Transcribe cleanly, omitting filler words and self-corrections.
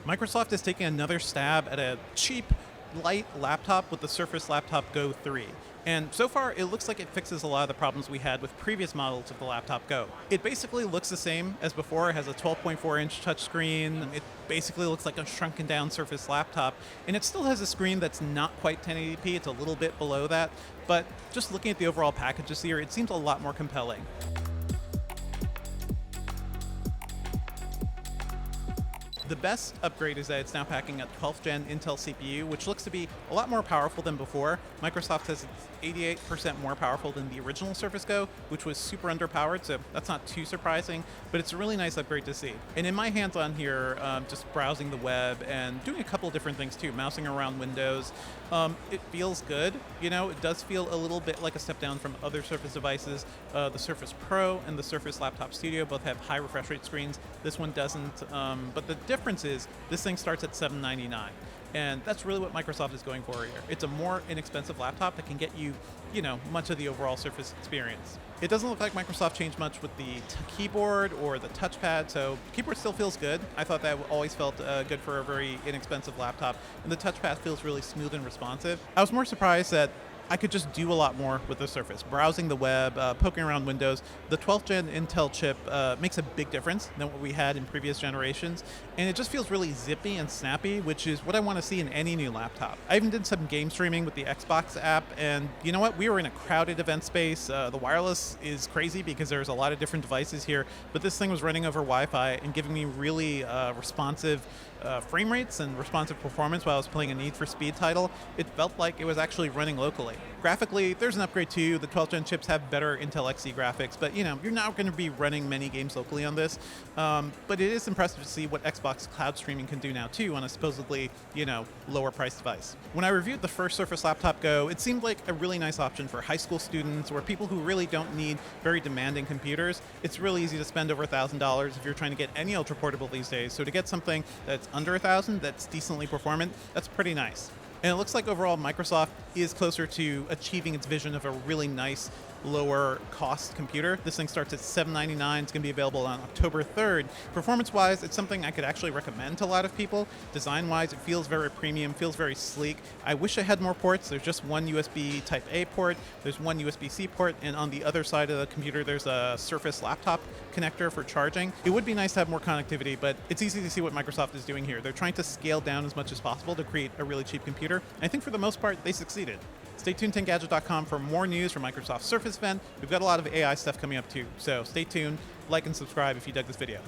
Microsoft is taking another stab at a cheap, light laptop with the Surface Laptop Go 3. And so far, it looks like it fixes a lot of the problems we had with previous models of the Laptop Go. It basically looks the same as before. It has a 12.4-inch touchscreen. It basically looks like a shrunken down Surface laptop. And it still has a screen that's not quite 1080p. It's a little bit below that. But just looking at the overall package this year, it seems a lot more compelling. The best upgrade is that it's now packing a 12th gen Intel CPU, which looks to be a lot more powerful than before. Microsoft says it's 88% more powerful than the original Surface Go, which was super underpowered, so that's not too surprising, but it's a really nice upgrade to see. And in my hands on here, just browsing the web and doing a couple of different things too, mousing around Windows, it feels good. You know, it does feel a little bit like a step down from other Surface devices. The Surface Pro and the Surface Laptop Studio both have high refresh rate screens. This one doesn't, but the difference is this thing starts at $799. And that's really what Microsoft is going for here. It's a more inexpensive laptop that can get you, much of the overall Surface experience. It doesn't look like Microsoft changed much with the keyboard or the touchpad, so the keyboard still feels good. I thought that always felt good for a very inexpensive laptop, and the touchpad feels really smooth and responsive. I was more surprised that I could just do a lot more with the Surface. Browsing the web, poking around Windows. The 12th gen Intel chip makes a big difference than what we had in previous generations, and it just feels really zippy and snappy, which is what I want to see in any new laptop. I even did some game streaming with the Xbox app, and you know what? We were in a crowded event space. The wireless is crazy because there's a lot of different devices here, but this thing was running over Wi-Fi and giving me really responsive frame rates and responsive performance while I was playing a Need for Speed title. It felt like it was actually running locally. Graphically, there's an upgrade too. The 12th gen chips have better Intel Xe graphics, but you're not going to be running many games locally on this. But it is impressive to see what Xbox cloud streaming can do now too on a supposedly, lower priced device. When I reviewed the first Surface Laptop Go, it seemed like a really nice option for high school students or people who really don't need very demanding computers. It's really easy to spend over $1,000 if you're trying to get any ultra portable these days. So to get something that's under $1,000 that's decently performant, that's pretty nice. And it looks like overall Microsoft is closer to achieving its vision of a really nice, lower cost computer. This thing starts at $799. It's going to be available on October 3rd. Performance-wise, it's something I could actually recommend to a lot of people. Design-wise, it feels very premium, feels very sleek. I wish I had more ports. There's just one USB Type-A port. There's one USB-C port. And on the other side of the computer, there's a Surface laptop connector for charging. It would be nice to have more connectivity, but it's easy to see what Microsoft is doing here. They're trying to scale down as much as possible to create a really cheap computer. I think for the most part, they succeeded. Stay tuned to Engadget.com for more news from Microsoft's Surface event. We've got a lot of AI stuff coming up too, so stay tuned, like and subscribe if you dug this video.